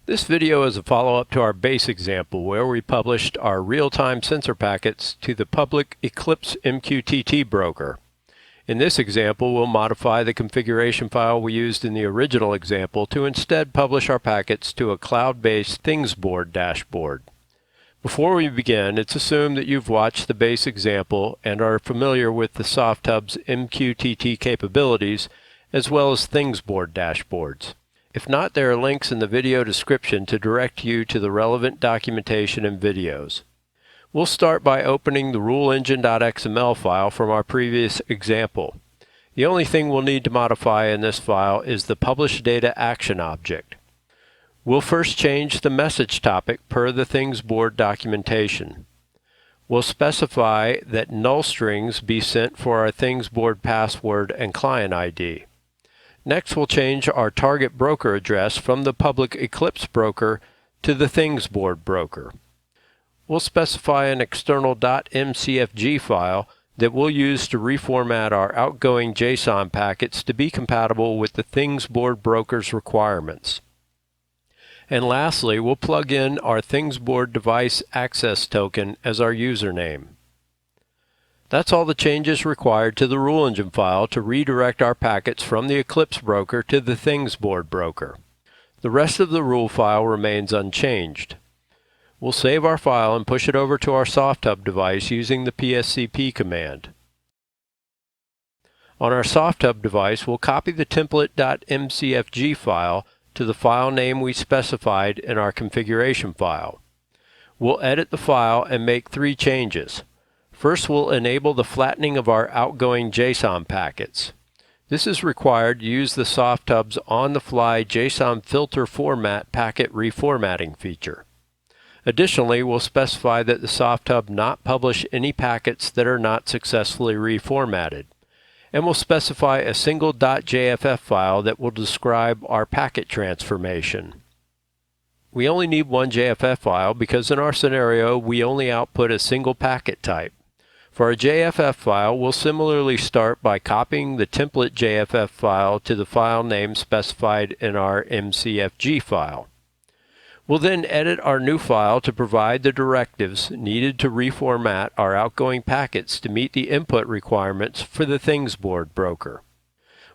This video is a follow-up to our base example where we published our real-time sensor packets to the public Eclipse MQTT broker. In this example, we'll modify the configuration file we used in the original example to instead publish our packets to a cloud-based Thingsboard dashboard. Before we begin, it's assumed that you've watched the base example and are familiar with the SoftHub's MQTT capabilities as well as Thingsboard dashboards. If not, there are links in the video description to direct you to the relevant documentation and videos. We'll start by opening the ruleengine.xml file from our previous example. The only thing we'll need to modify in this file is the publish data action object. We'll first change the message topic per the Thingsboard documentation. We'll specify that null strings be sent for our Thingsboard password and client ID. Next, we'll change our target broker address from the public Eclipse broker to the Thingsboard broker. We'll specify an external .mcfg file that we'll use to reformat our outgoing JSON packets to be compatible with the Thingsboard broker's requirements. And lastly, we'll plug in our Thingsboard device access token as our username. That's all the changes required to the rule engine file to redirect our packets from the Eclipse broker to the Thingsboard broker. The rest of the rule file remains unchanged. We'll save our file and push it over to our SoftHub device using the pscp command. On our SoftHub device, we'll copy the template.mcfg file to the file name we specified in our configuration file. We'll edit the file and make 3 changes. First, we'll enable the flattening of our outgoing JSON packets. This is required to use the SoftHub's on-the-fly JSON filter format packet reformatting feature. Additionally, we'll specify that the SoftHub not publish any packets that are not successfully reformatted. And we'll specify a single .jff file that will describe our packet transformation. We only need one JFF file because in our scenario, we only output a single packet type. For a JFF file, we'll similarly start by copying the template JFF file to the file name specified in our MCFG file. We'll then edit our new file to provide the directives needed to reformat our outgoing packets to meet the input requirements for the Thingsboard broker.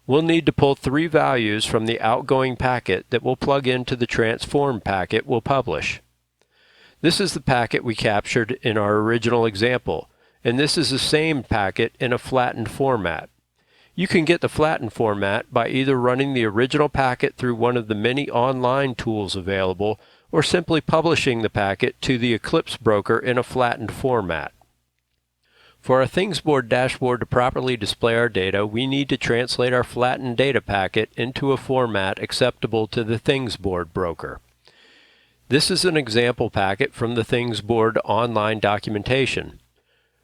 We'll need to pull 3 values from the outgoing packet that we'll plug into the transform packet we'll publish. This is the packet we captured in our original example, and this is the same packet in a flattened format. You can get the flattened format by either running the original packet through one of the many online tools available or simply publishing the packet to the Eclipse broker in a flattened format. For our Thingsboard dashboard to properly display our data, we need to translate our flattened data packet into a format acceptable to the Thingsboard broker. This is an example packet from the Thingsboard online documentation.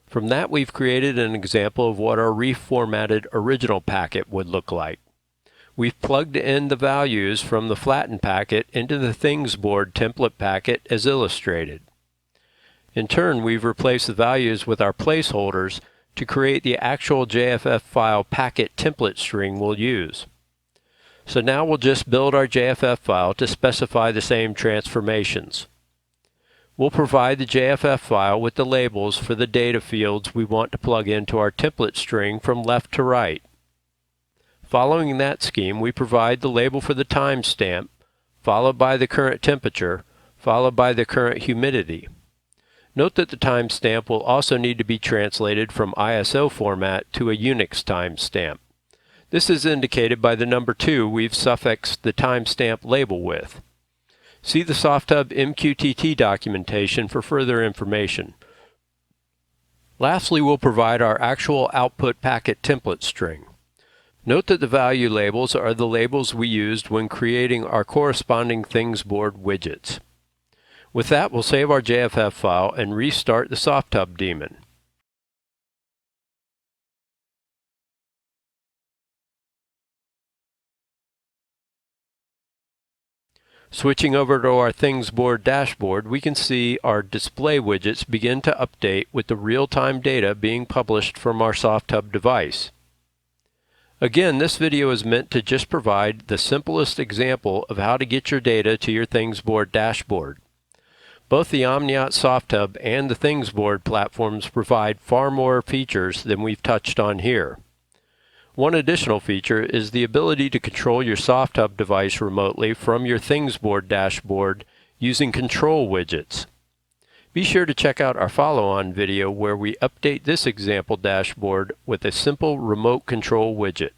From that, we've created an example of what our reformatted original packet would look like. We've plugged in the values from the flattened packet into the Thingsboard template packet as illustrated. In turn, we've replaced the values with our placeholders to create the actual JFF file packet template string we'll use. So now we'll just build our JFF file to specify the same transformations. We'll provide the JFF file with the labels for the data fields we want to plug into our template string from left to right. Following that scheme, we provide the label for the timestamp, followed by the current temperature, followed by the current humidity. Note that the timestamp will also need to be translated from ISO format to a Unix timestamp. This is indicated by the number 2 we've suffixed the timestamp label with. See the SoftHub MQTT documentation for further information. Lastly, we'll provide our actual output packet template string. Note that the value labels are the labels we used when creating our corresponding Thingsboard widgets. With that, we'll save our JFF file and restart the SoftHub daemon. Switching over to our Thingsboard dashboard, we can see our display widgets begin to update with the real-time data being published from our SoftHub device. Again, this video is meant to just provide the simplest example of how to get your data to your Thingsboard dashboard. Both the OmnIoT SoftHub and the Thingsboard platforms provide far more features than we've touched on here. One additional feature is the ability to control your SoftHub device remotely from your Thingsboard dashboard using control widgets. Be sure to check out our follow-on video where we update this example dashboard with a simple remote control widget.